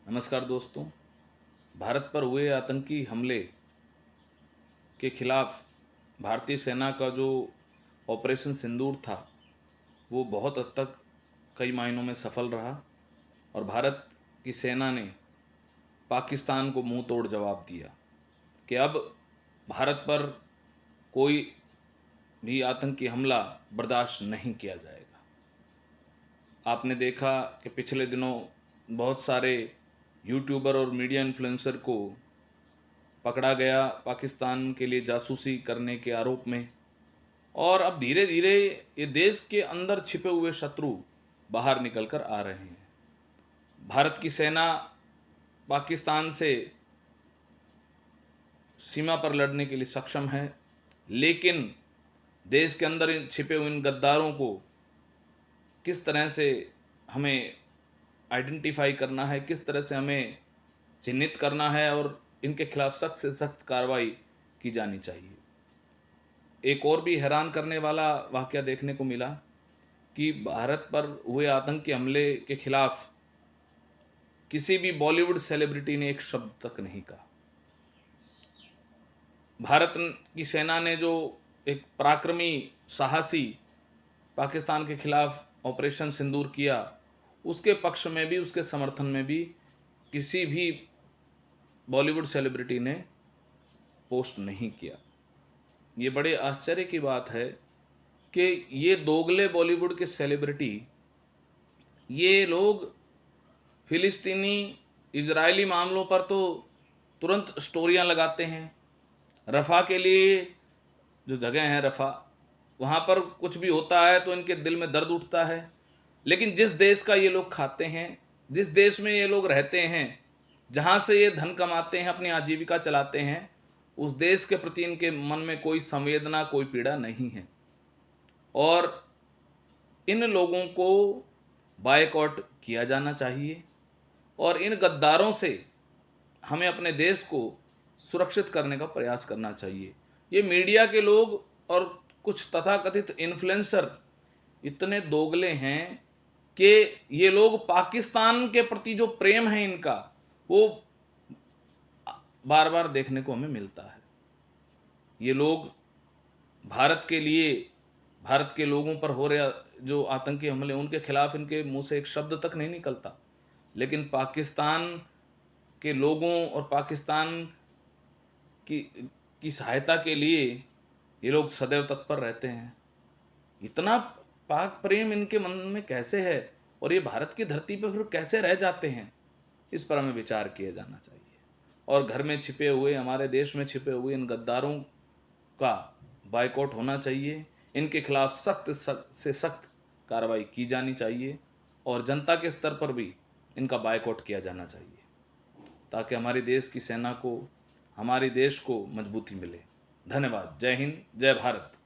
नमस्कार दोस्तों। भारत पर हुए आतंकी हमले के खिलाफ भारतीय सेना का जो ऑपरेशन सिंदूर था वो बहुत हद तक कई मायनों में सफल रहा और भारत की सेना ने पाकिस्तान को मुंह तोड़ जवाब दिया कि अब भारत पर कोई भी आतंकी हमला बर्दाश्त नहीं किया जाएगा। आपने देखा कि पिछले दिनों बहुत सारे यूट्यूबर और मीडिया इन्फ्लुएंसर को पकड़ा गया पाकिस्तान के लिए जासूसी करने के आरोप में। और अब धीरे धीरे ये देश के अंदर छिपे हुए शत्रु बाहर निकल कर आ रहे हैं। भारत की सेना पाकिस्तान से सीमा पर लड़ने के लिए सक्षम है, लेकिन देश के अंदर छिपे हुए इन गद्दारों को किस तरह से हमें आइडेंटिफाई करना है, किस तरह से हमें चिन्हित करना है और इनके खिलाफ सख्त से सख्त कार्रवाई की जानी चाहिए। एक और भी हैरान करने वाला वाकया देखने को मिला कि भारत पर हुए आतंकी हमले के खिलाफ किसी भी बॉलीवुड सेलिब्रिटी ने एक शब्द तक नहीं कहा। भारत की सेना ने जो एक पराक्रमी साहसी पाकिस्तान के खिलाफ ऑपरेशन सिंदूर किया, उसके पक्ष में भी उसके समर्थन में भी किसी भी बॉलीवुड सेलिब्रिटी ने पोस्ट नहीं किया। ये बड़े आश्चर्य की बात है कि ये दोगले बॉलीवुड के सेलिब्रिटी, ये लोग फिलिस्तीनी इजरायली मामलों पर तो तुरंत स्टोरियां लगाते हैं। रफ़ा के लिए जो जगह है रफ़ा, वहाँ पर कुछ भी होता है तो इनके दिल में दर्द उठता है। लेकिन जिस देश का ये लोग खाते हैं, जिस देश में ये लोग रहते हैं, जहाँ से ये धन कमाते हैं, अपनी आजीविका चलाते हैं, उस देश के प्रति इनके मन में कोई संवेदना, कोई पीड़ा नहीं है। और इन लोगों को बायकॉट किया जाना चाहिए और इन गद्दारों से हमें अपने देश को सुरक्षित करने का प्रयास करना चाहिए। ये मीडिया के लोग और कुछ तथाकथित इन्फ्लुएंसर इतने दोगले हैं कि ये लोग पाकिस्तान के प्रति जो प्रेम है इनका, वो बार बार देखने को हमें मिलता है। ये लोग भारत के लिए, भारत के लोगों पर हो रहे जो आतंकी हमले, उनके खिलाफ इनके मुंह से एक शब्द तक नहीं निकलता, लेकिन पाकिस्तान के लोगों और पाकिस्तान की सहायता के लिए ये लोग सदैव तत्पर रहते हैं। इतना पाक प्रेम इनके मन में कैसे है और ये भारत की धरती पर फिर कैसे रह जाते हैं, इस पर हमें विचार किया जाना चाहिए। और घर में छिपे हुए, हमारे देश में छिपे हुए इन गद्दारों का बायकॉट होना चाहिए। इनके खिलाफ सख्त से सख्त कार्रवाई की जानी चाहिए और जनता के स्तर पर भी इनका बायकॉट किया जाना चाहिए, ताकि हमारे देश की सेना को, हमारे देश को मजबूती मिले। धन्यवाद। जय हिंद, जय भारत।